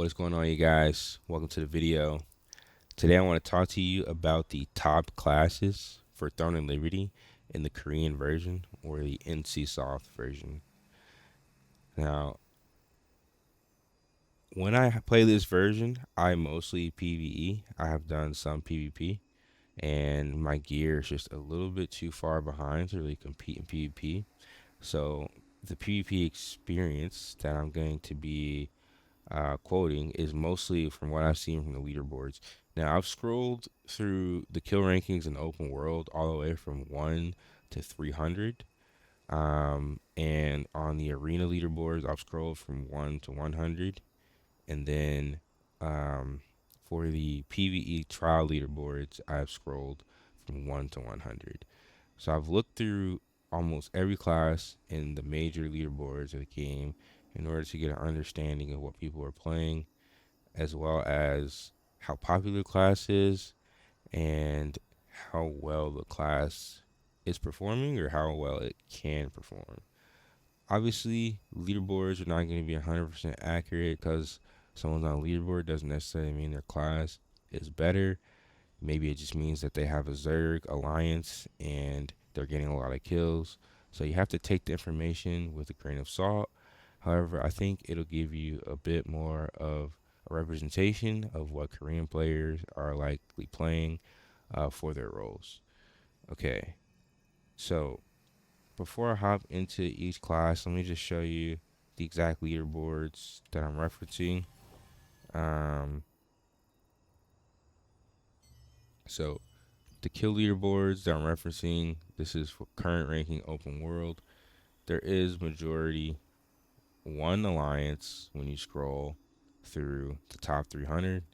What is going on, you guys? Welcome to the video. Today I want to talk to you about the top classes for Throne and Liberty in the Korean version or the NC version. Now, when I play this version, I mostly PvE. I have done some PvP, and my gear is just a little bit too far behind to really compete in PvP. So, the PvP experience that I'm going to be quoting is mostly from what I've seen from the leaderboards. Now, I've scrolled through the kill rankings in open world all the way from 1 to 300. And on the arena leaderboards, I've scrolled from 1 to 100. And then um, for the PvE trial leaderboards, I've scrolled from 1 to 100. So I've looked through almost every class in the major leaderboards of the game in order to get an understanding of what people are playing, as well as how popular the class is and how well the class is performing or how well it can perform. Obviously, leaderboards are not going to be 100% accurate because someone's on a leaderboard doesn't necessarily mean their class is better. Maybe it just means that they have a Zerg alliance and they're getting a lot of kills. So you have to take the information with a grain of salt. However, I think it'll give you a bit more of a representation of what Korean players are likely playing for their roles. Okay, so before I hop into each class, let me just show you the exact leaderboards that I'm referencing. Um, so the kill leaderboards that I'm referencing, this is for current ranking open world. There is majority one alliance when you scroll through the top 300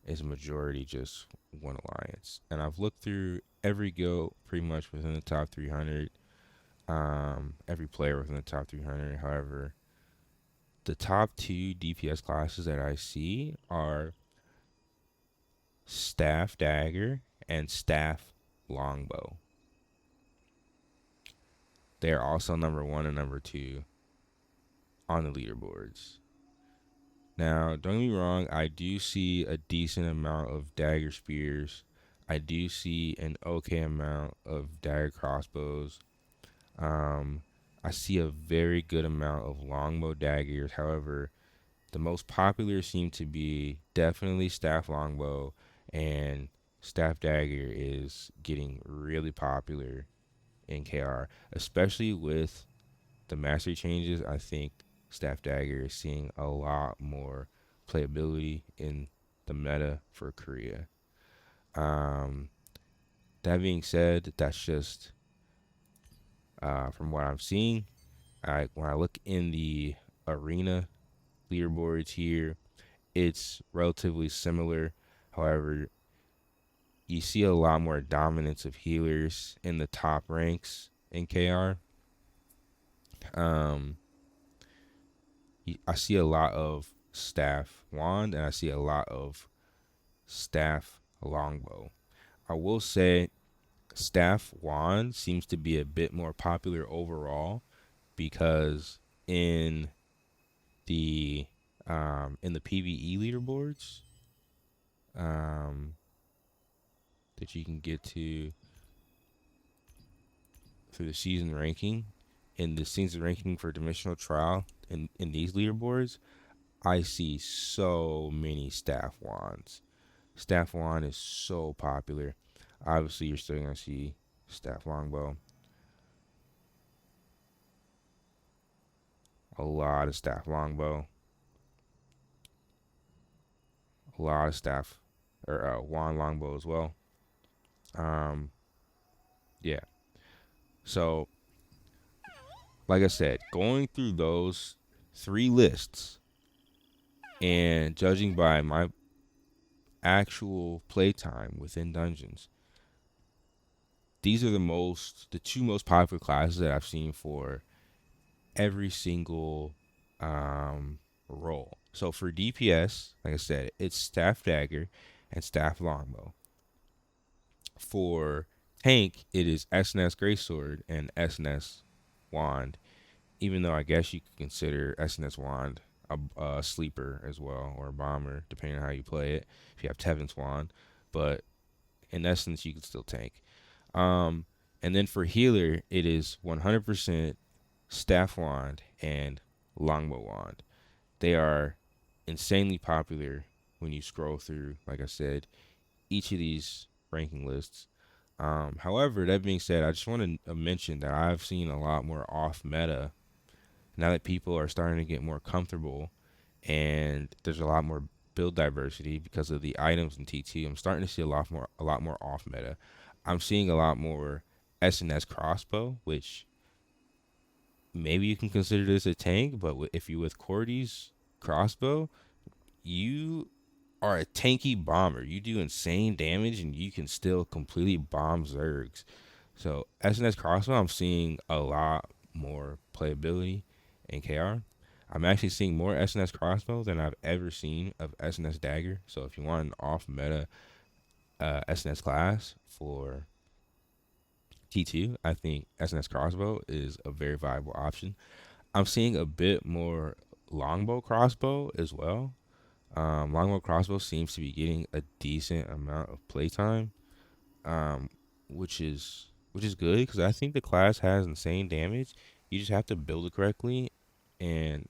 is majority just one alliance. And I've looked through every guild pretty much within the top 300, every player within the top 300. However, the top two DPS classes that I see are Staff Dagger and Staff Longbow. They are also number 1 and number 2 on the leaderboards. Now, don't get me wrong, I do see a decent amount of dagger spears. I do see an okay amount of dagger crossbows. I see a very good amount of longbow daggers. However, the most popular seem to be definitely staff longbow, and staff dagger is getting really popular in KR, especially with the mastery changes. I think staff dagger is seeing a lot more playability in the meta for Korea. Um, that being said, that's just from what I'm seeing. When I look in the arena leaderboards here, it's relatively similar. However, you see a lot more dominance of healers in the top ranks in KR. Um, I see a lot of staff wand and I see a lot of staff longbow. I will say staff wand seems to be a bit more popular overall because the in the PvE leaderboards that you can get to through the season ranking, in the season ranking for dimensional trial in these leaderboards, I see so many staff wands. Staff wand is so popular. Obviously, you're still gonna see staff longbow. A lot of staff longbow. A lot of staff or wand longbow as well. Yeah. So, like I said, going through those 3 lists and judging by my actual playtime within dungeons, these are the 2 most popular classes that I've seen for every single role. So for DPS, like I said, it's staff dagger and staff longbow. For tank, it is SNS greatsword and SNS wand. Even though I guess you could consider SNS wand a sleeper as well, or a bomber, depending on how you play it. If you have Tevin Swan, but in essence, you can still tank. Um, and then for healer, it is 100% staff wand and longbow wand. They are insanely popular when you scroll through, like I said, each of these ranking lists. However, that being said, I just want to mention that I've seen a lot more off meta now that people are starting to get more comfortable and there's a lot more build diversity because of the items in TT. I'm starting to see a lot more off meta. I'm seeing a lot more SNS crossbow, which maybe you can consider this a tank, but if you with Cordy's crossbow, you are a tanky bomber. You do insane damage and you can still completely bomb Zergs. So SNS crossbow, I'm seeing a lot more playability in KR. I'm actually seeing more SNS crossbow than I've ever seen of SNS dagger. So if you want an off meta SNS class for T2, I think SNS crossbow is a very viable option. I'm seeing a bit more longbow crossbow as well. Longbow crossbow seems to be getting a decent amount of playtime, um, which is good because I think the class has insane damage. You just have to build it correctly and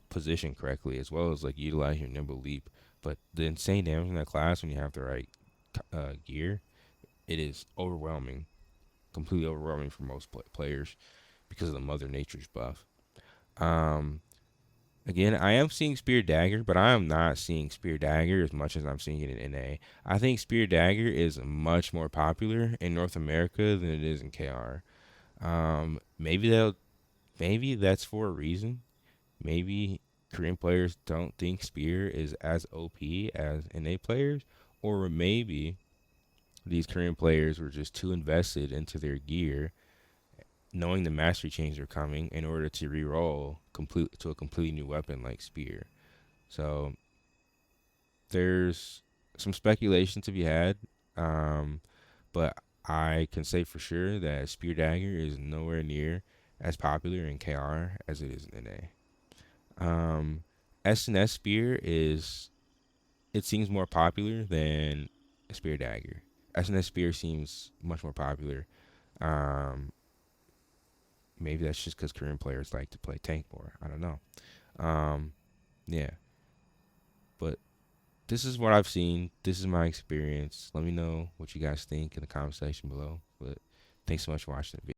position correctly, as well as like utilize your nimble leap. But the insane damage in that class when you have the right gear, it is overwhelming, completely overwhelming for most players because of the Mother Nature's buff. Um, Again, I am seeing Spear Dagger, but I am not seeing Spear Dagger as much as I'm seeing it in NA. I think Spear Dagger is much more popular in North America than it is in KR. Maybe that's for a reason. Maybe Korean players don't think Spear is as OP as NA players, or maybe these Korean players were just too invested into their gear, knowing the mastery changes are coming, in order to re-roll complete to a completely new weapon like Spear. So there's some speculation to be had, um, but I can say for sure that Spear Dagger is nowhere near as popular in KR as it is in NA. SNS Spear it seems more popular than Spear Dagger. SNS Spear seems much more popular. Um, Maybe that's just because Korean players like to play tank more. I don't know. Um, yeah, but this is what I've seen. This is my experience. Let me know what you guys think in the comment section below. But thanks so much for watching the video.